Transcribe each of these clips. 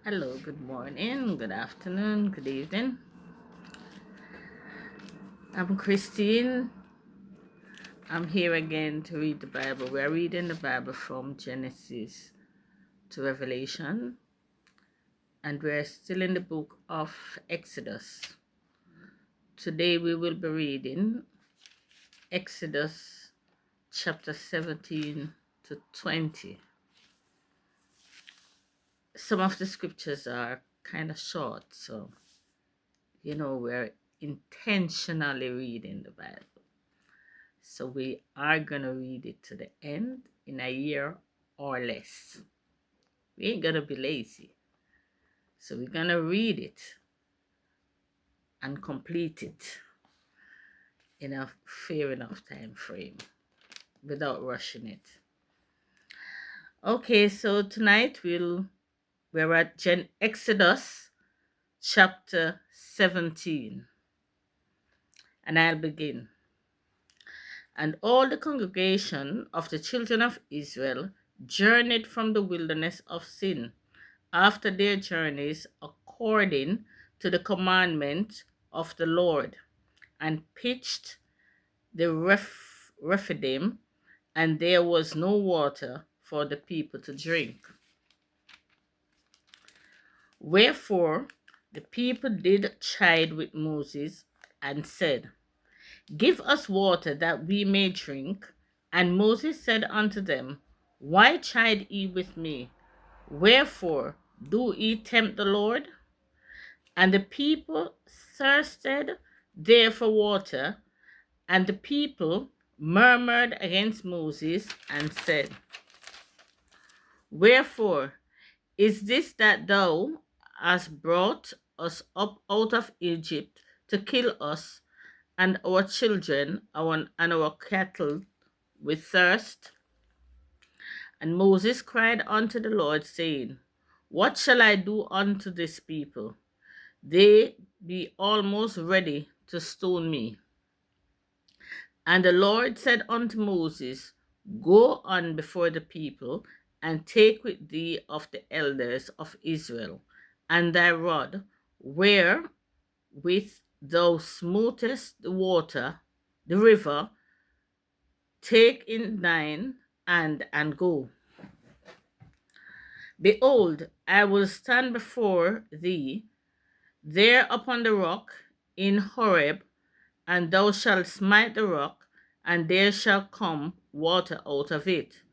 Hello, good morning, good afternoon, good evening. I'm Christine. I'm here again to read the Bible. We're reading the Bible from Genesis to Revelation, and we're still in the book of Exodus. Today we will be reading Exodus chapter 17 to 20. Some of the scriptures are kind of short, so we're intentionally reading the Bible. So we are going to read it to the end in a year or less. We ain't going to be lazy. So we're going to read it and complete it in a fair enough time frame without rushing it. Okay, so tonight we're at Exodus chapter 17. And I'll begin. And all the congregation of the children of Israel journeyed from the wilderness of Sin after their journeys according to the commandment of the Lord, and pitched the Rephidim, and there was no water for the people to drink. Wherefore the people did chide with Moses, and said, Give us water that we may drink. And Moses said unto them, Why chide ye with me? Wherefore do ye tempt the Lord? And the people thirsted there for water, and the people murmured against Moses and said, Wherefore is this that thou hast brought us up out of Egypt to kill us and our children and our cattle with thirst? And Moses cried unto the Lord, saying, What shall I do unto this people? They be almost ready to stone me. And the Lord said unto Moses, Go on before the people, and take with thee of the elders of Israel, and thy rod, wherewith thou smoothest the water, the river, take in thine hand, and go. Behold, I will stand before thee there upon the rock in Horeb, and thou shalt smite the rock, and there shall come water out of it,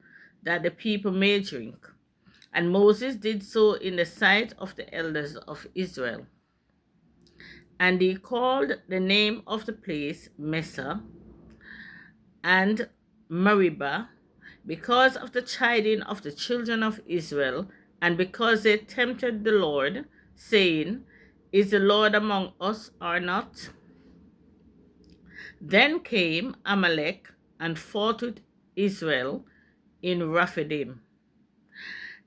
that the people may drink. And Moses did so in the sight of the elders of Israel. And he called the name of the place Mesa and Meribah, because of the chiding of the children of Israel, and because they tempted the Lord, saying, Is the Lord among us or not? Then came Amalek and fought with Israel in Rephidim.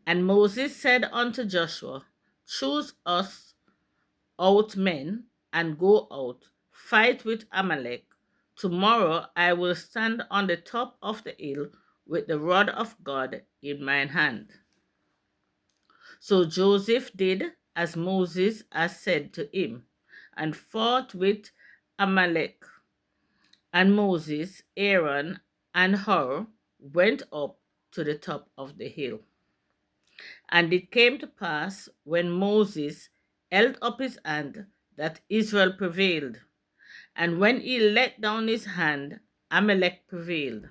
And Moses said unto Joshua, Choose us out men, and go out, fight with Amalek. Tomorrow I will stand on the top of the hill with the rod of God in mine hand. So Joseph did as Moses had said to him, and fought with Amalek. And Moses, Aaron, and Hur went up to the top of the hill. And it came to pass, when Moses held up his hand, that Israel prevailed. And when he let down his hand, Amalek prevailed.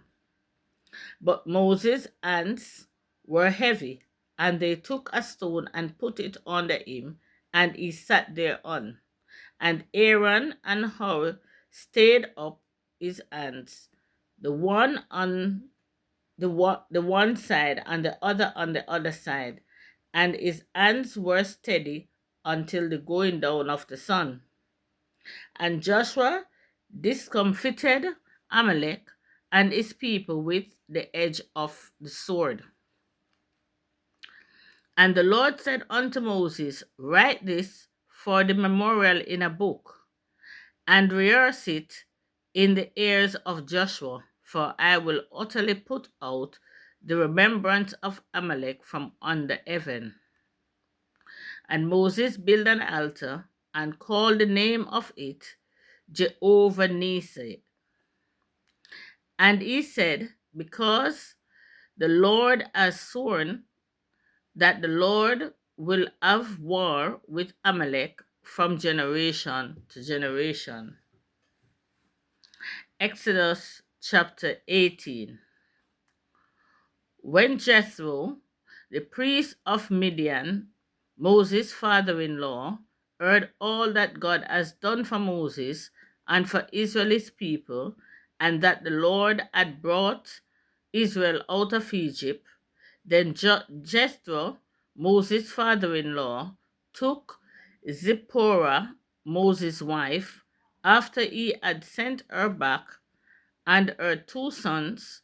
But Moses' hands were heavy, and they took a stone and put it under him, and he sat thereon. And Aaron and Hur stayed up his hands, the one on the one side and the other on the other side, and his hands were steady until the going down of the sun. And Joshua discomfited Amalek and his people with the edge of the sword. And the Lord said unto Moses, Write this for the memorial in a book, and rehearse it in the ears of Joshua, for I will utterly put out the remembrance of Amalek from under heaven. And Moses built an altar and called the name of it Jehovah Nissi. And he said, because the Lord has sworn that the Lord will have war with Amalek from generation to generation. Exodus chapter 18. When Jethro, the priest of Midian, Moses' father in law, heard all that God has done for Moses and for Israel's people, and that the Lord had brought Israel out of Egypt, then Jethro, Moses' father in law, took Zipporah, Moses' wife, after he had sent her back, and her two sons,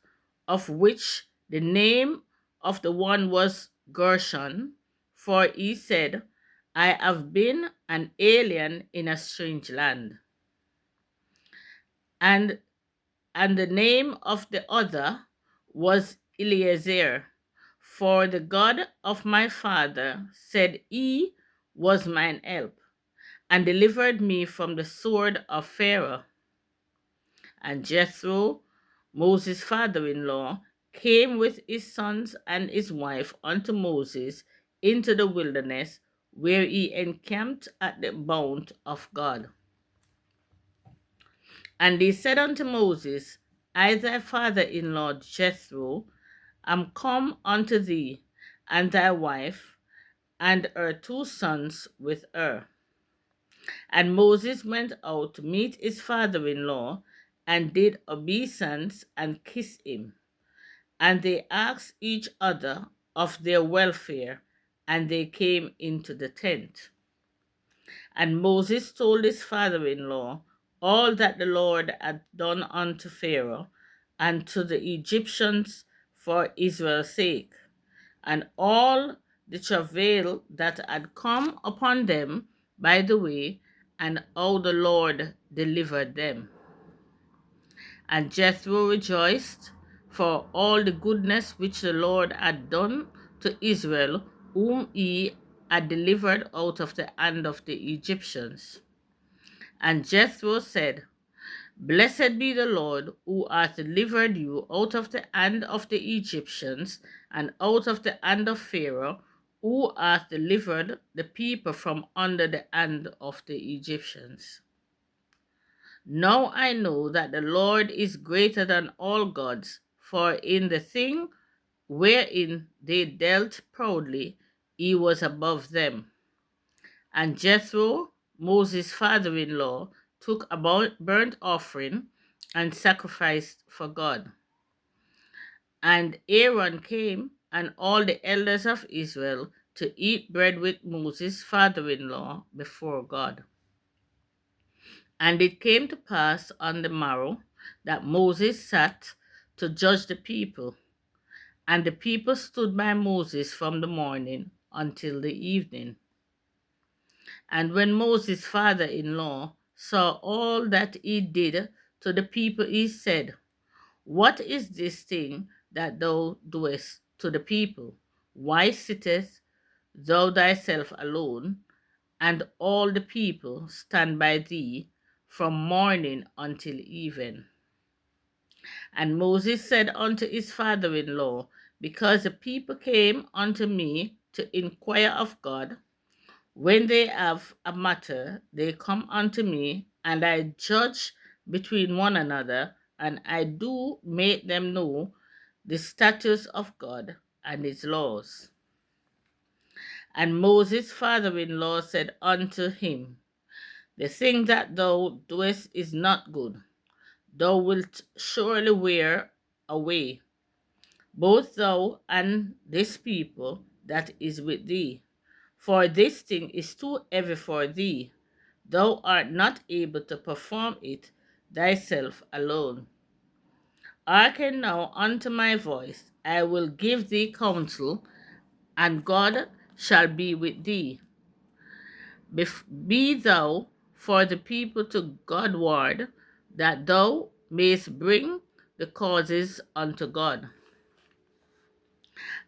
of which the name of the one was Gershon, for he said, I have been an alien in a strange land. And the name of the other was Eliezer, for the God of my father said he was mine help, and delivered me from the sword of Pharaoh. And Jethro, Moses' father in law, came with his sons and his wife unto Moses into the wilderness, where he encamped at the mount of God. And he said unto Moses, I, thy father in law Jethro, am come unto thee, and thy wife, and her two sons with her. And Moses went out to meet his father in law, and did obeisance and kiss him. And they asked each other of their welfare, and they came into the tent. And Moses told his father in law all that the Lord had done unto Pharaoh and to the Egyptians for Israel's sake, and all the travail that had come upon them by the way, and how the Lord delivered them. And Jethro rejoiced for all the goodness which the Lord had done to Israel, whom he had delivered out of the hand of the Egyptians. And Jethro said, Blessed be the Lord, who hath delivered you out of the hand of the Egyptians, and out of the hand of Pharaoh, who hath delivered the people from under the hand of the Egyptians. Now I know that the Lord is greater than all gods, for in the thing wherein they dealt proudly, he was above them. And Jethro, Moses' father in law, took a burnt offering and sacrificed for God. And Aaron came, and all the elders of Israel, to eat bread with Moses' father in law before God. And it came to pass on the morrow that Moses sat to judge the people. And the people stood by Moses from the morning until the evening. And when Moses' father in law saw all that he did to the people, he said, What is this thing that thou doest to the people? Why sittest thou thyself alone, and all the people stand by thee from morning until even? And Moses said unto his father in law, Because the people came unto me to inquire of God, when they have a matter, they come unto me, and I judge between one another, and I do make them know the statutes of God and his laws. And Moses' father in law said unto him, The thing that thou doest is not good. Thou wilt surely wear away, both thou and this people that is with thee. For this thing is too heavy for thee. Thou art not able to perform it thyself alone. Hearken now unto my voice. I will give thee counsel, and God shall be with thee. Be thou for the people to Godward, that thou mayst bring the causes unto God.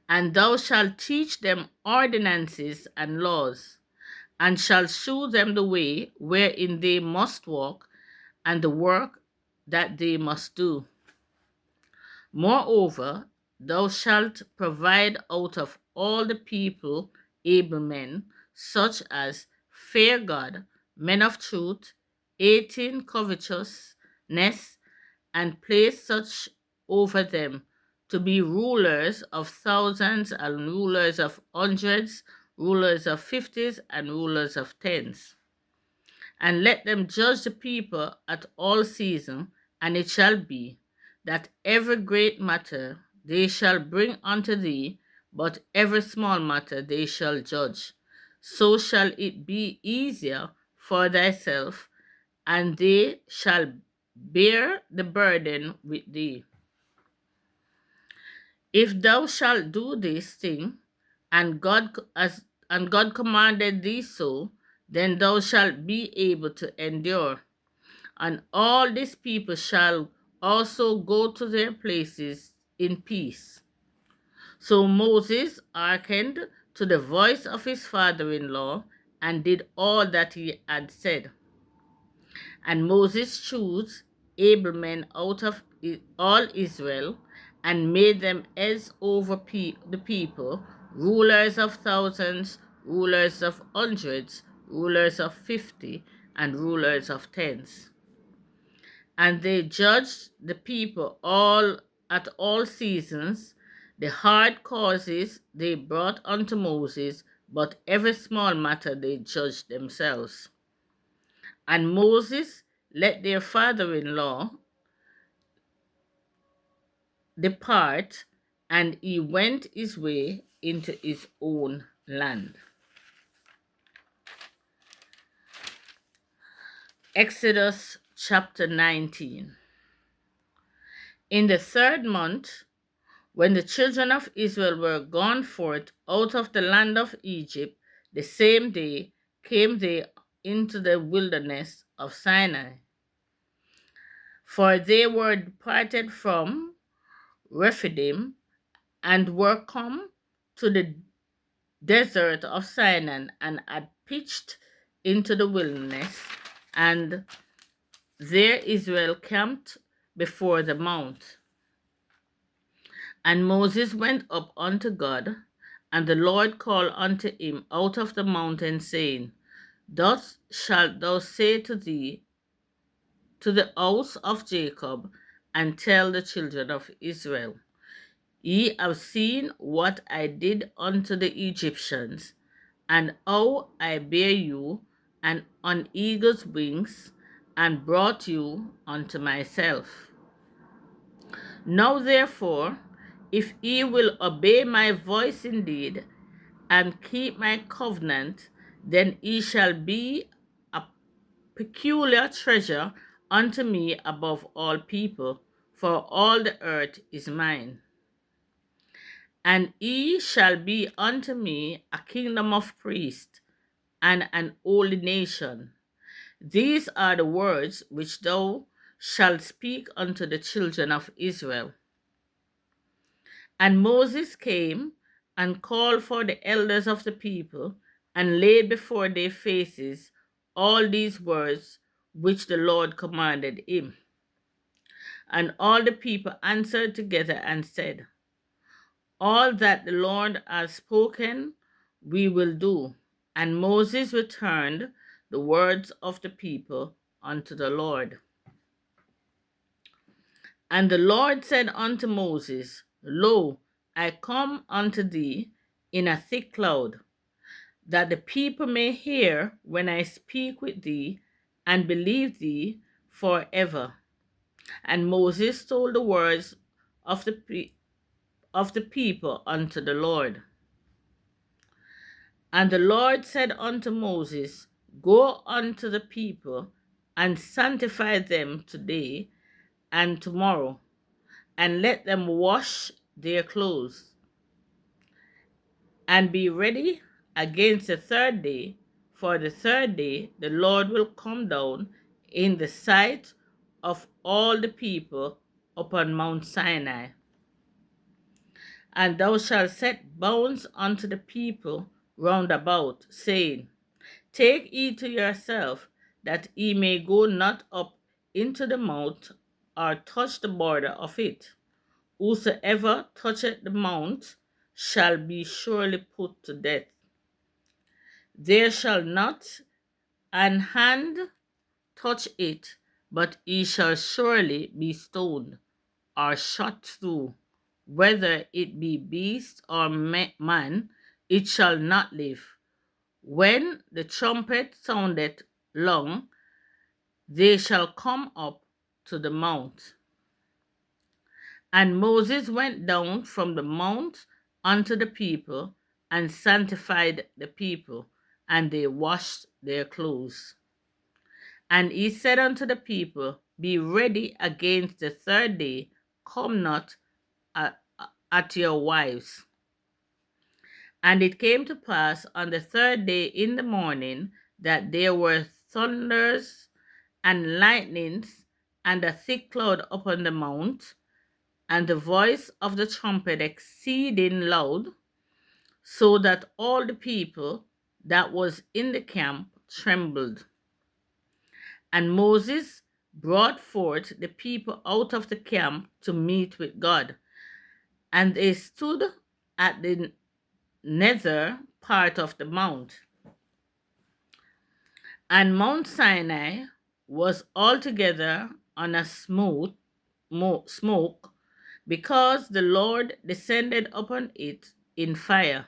And thou shalt teach them ordinances and laws, and shalt shew them the way wherein they must walk, and the work that they must do. Moreover, thou shalt provide out of all the people able men, such as fear God, men of truth, 18 covetousness, and place such over them to be rulers of thousands and rulers of hundreds, rulers of fifties and rulers of tens. And let them judge the people at all seasons, and it shall be that every great matter they shall bring unto thee, but every small matter they shall judge. So shall it be easier for thyself, and they shall bear the burden with thee. If thou shalt do this thing, and God commanded thee so, then thou shalt be able to endure. And all these people shall also go to their places in peace. So Moses hearkened to the voice of his father in law and did all that he had said. And Moses chose able men out of all Israel and made them heads over the people, rulers of thousands, rulers of hundreds, rulers of 50, and rulers of tens. And they judged the people all at all seasons. The hard causes they brought unto Moses, but every small matter they judged themselves. And Moses let their father in law depart, and he went his way into his own land. Exodus chapter 19. In the 3rd month, when the children of Israel were gone forth out of the land of Egypt, the same day came they into the wilderness of Sinai. For they were departed from Rephidim and were come to the desert of Sinai and had pitched into the wilderness, and there Israel camped before the mount. And Moses went up unto God, and the Lord called unto him out of the mountain, saying, Thus shalt thou say to the house of Jacob, and tell the children of Israel, Ye have seen what I did unto the Egyptians, and how I bare you and on eagle's wings, and brought you unto myself. Now therefore, if ye will obey my voice indeed, and keep my covenant, then ye shall be a peculiar treasure unto me above all people, for all the earth is mine. And ye shall be unto me a kingdom of priests and an holy nation. These are the words which thou shalt speak unto the children of Israel. And Moses came and called for the elders of the people, and laid before their faces all these words which the Lord commanded him. And all the people answered together and said, All that the Lord has spoken, we will do. And Moses returned the words of the people unto the Lord. And the Lord said unto Moses, Lo, I come unto thee in a thick cloud, that the people may hear when I speak with thee, and believe thee forever. And Moses told the words of the people unto the Lord. And the Lord said unto Moses, Go unto the people, and sanctify them today and tomorrow, and let them wash their clothes, and be ready against the 3rd day. For the 3rd day the Lord will come down in the sight of all the people upon Mount Sinai. And thou shalt set bounds unto the people round about, saying, Take heed to yourself, that ye may go not up into the mount, or touch the border of it. Whosoever toucheth the mount shall be surely put to death. There shall not an hand touch it, but he shall surely be stoned, or shot through. Whether it be beast or man, it shall not live. When the trumpet soundeth long, they shall come up to the mount. And Moses went down from the mount unto the people, and sanctified the people, and they washed their clothes. And he said unto the people, Be ready against the third day, come not at your wives. And it came to pass on the third day in the morning that there were thunders and lightnings and a thick cloud upon the mount, and the voice of the trumpet exceeding loud, so that all the people that was in the camp trembled. And Moses brought forth the people out of the camp to meet with God, and they stood at the nether part of the mount. And Mount Sinai was altogether on a smoke, because the Lord descended upon it in fire,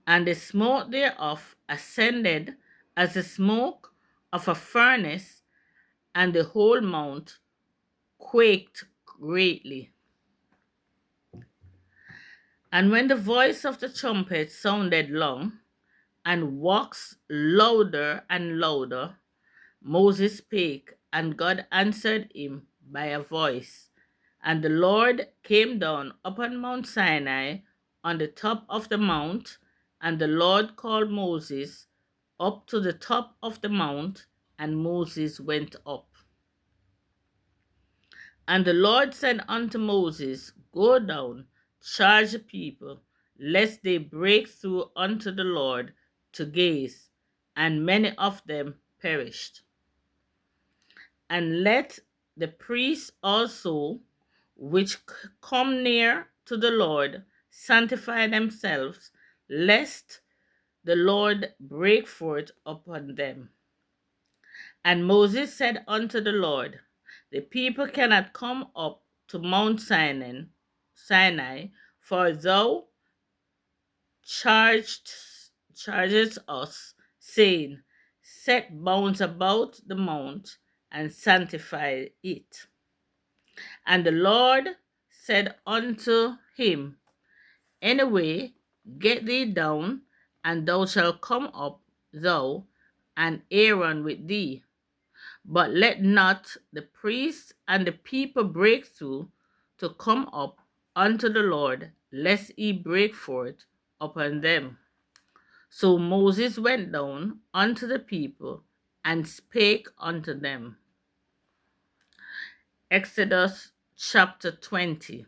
and the smoke thereof ascended as the smoke of a furnace, and the whole mount quaked greatly. And when the voice of the trumpet sounded long, and waxed louder and louder, Moses spake, and God answered him by a voice. And the Lord came down upon Mount Sinai on the top of the mount, and the Lord called Moses up to the top of the mount, and Moses went up. And the Lord said unto Moses, Go down, charge the people, lest they break through unto the Lord to gaze, and many of them perished. And let the priests also, which come near to the Lord, sanctify themselves, lest the Lord break forth upon them. And Moses said unto the Lord, The people cannot come up to Mount Sinai, for thou chargest us, saying, Set bounds about the mount, and sanctify it. And the Lord said unto him, Anyway, get thee down, and thou shalt come up, thou and Aaron with thee. But let not the priests and the people break through to come up unto the Lord, lest he break forth upon them. So Moses went down unto the people and spake unto them. Exodus chapter 20.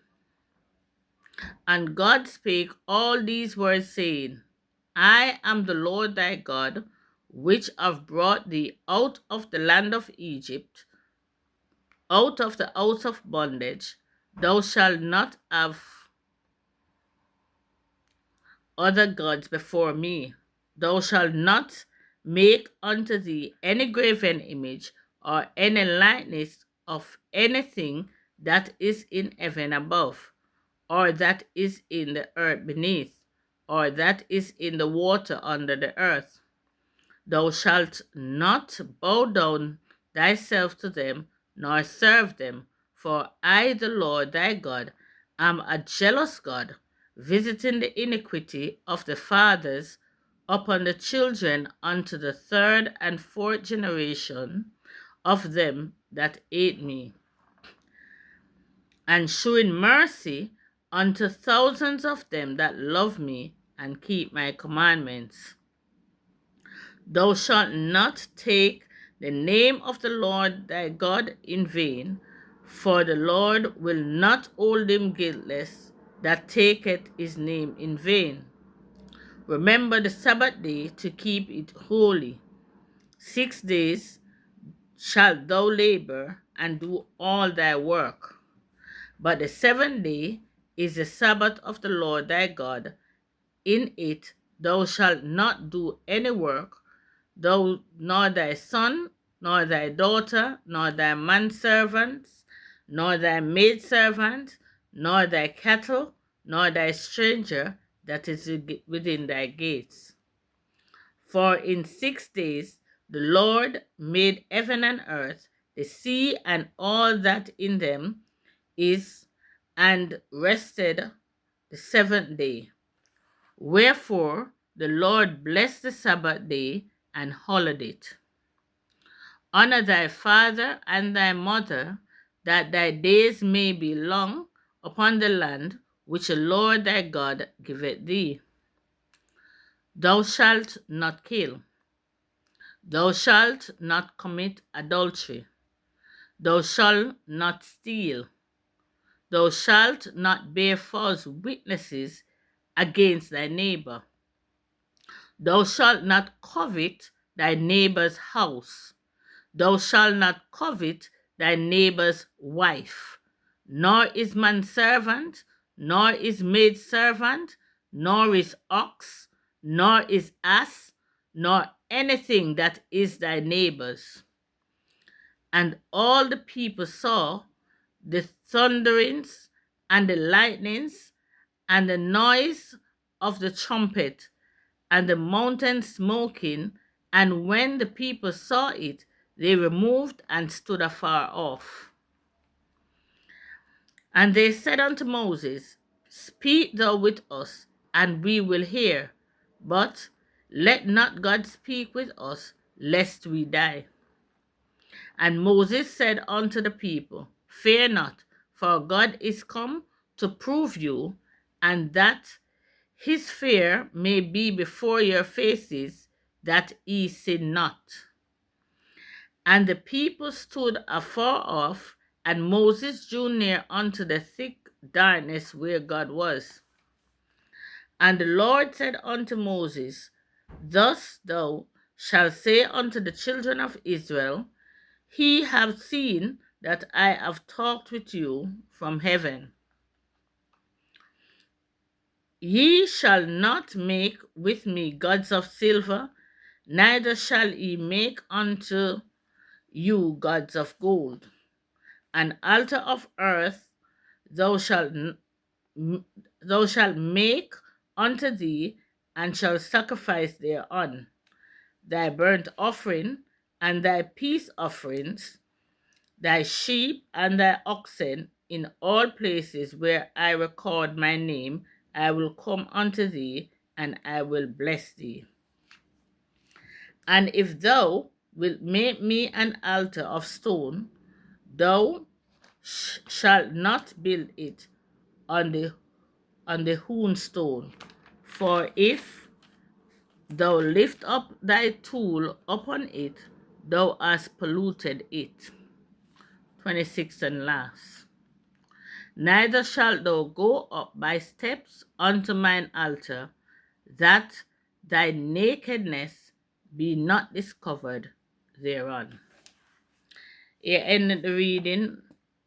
And God spake all these words, saying, I am the Lord thy God, which have brought thee out of the land of Egypt, out of the house of bondage. Thou shalt not have other gods before me. Thou shalt not make unto thee any graven image, or any likeness of anything that is in heaven above, or that is in the earth beneath, or that is in the water under the earth. Thou shalt not bow down thyself to them, nor serve them, for I, the Lord thy God, am a jealous God, visiting the iniquity of the fathers upon the children unto the third and fourth generation of them that hate me, and shewing mercy unto thousands of them that love me and keep my commandments. Thou shalt not take the name of the Lord thy God in vain, for the Lord will not hold him guiltless that taketh his name in vain. Remember the Sabbath day to keep it holy. 6 days shalt thou labor and do all thy work. But the seventh day is the Sabbath of the Lord thy God. In it thou shalt not do any work, thou nor thy son, nor thy daughter, nor thy manservants, nor thy maidservant, nor thy cattle, nor thy stranger that is within thy gates. For in 6 days the Lord made heaven and earth, the sea and all that in them is, and rested the seventh day. Wherefore the Lord blessed the Sabbath day and hallowed it. Honor thy father and thy mother, that thy days may be long upon the land which the Lord thy God giveth thee. Thou shalt not kill. Thou shalt not commit adultery. Thou shalt not steal. Thou shalt not bear false witnesses against thy neighbor. Thou shalt not covet thy neighbor's house. Thou shalt not covet thy neighbor's wife, nor his manservant, nor his maidservant, nor his ox, nor his ass, nor anything that is thy neighbor's. And all the people saw the thunderings and the lightnings and the noise of the trumpet and the mountain smoking. And when the people saw it, they removed and stood afar off. And they said unto Moses, Speak thou with us, and we will hear. But let not God speak with us, lest we die. And Moses said unto the people, Fear not, for God is come to prove you, and that his fear may be before your faces, that ye sin not. And the people stood afar off, and Moses drew near unto the thick darkness where God was. And the Lord said unto Moses, Thus thou shalt say unto the children of Israel, He hath seen that I have talked with you from heaven. Ye shall not make with me gods of silver, neither shall ye make unto you gods of gold. An altar of earth thou shalt make unto thee, and shalt sacrifice thereon thy burnt offering and thy peace offerings, thy sheep and thy oxen. In all places where I record my name, I will come unto thee, and I will bless thee. And if thou wilt make me an altar of stone, thou shalt not build it on the hewn stone. For if thou lift up thy tool upon it, thou hast polluted it. 26 and last. Neither shalt thou go up by steps unto mine altar, that thy nakedness be not discovered thereon. Here ended the reading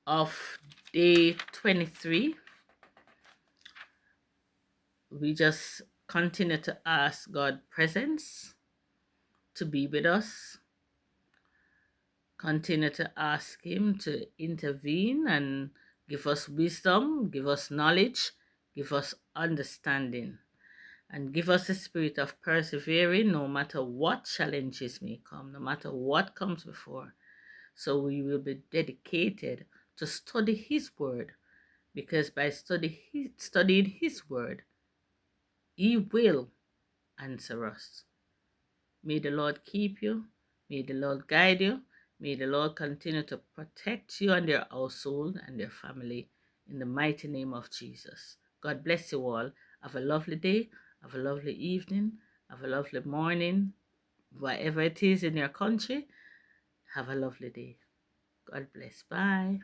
of day 23. We just continue to ask God's presence to be with us. Continue to ask Him to intervene and give us wisdom, give us knowledge, give us understanding, and give us a spirit of persevering no matter what challenges may come, no matter what comes before. So we will be dedicated to study His Word, because by studying His Word, He will answer us. May the Lord keep you. May the Lord guide you. May the Lord continue to protect you and your household and your family in the mighty name of Jesus. God bless you all. Have a lovely day. Have a lovely evening. Have a lovely morning. Whatever it is in your country, have a lovely day. God bless. Bye.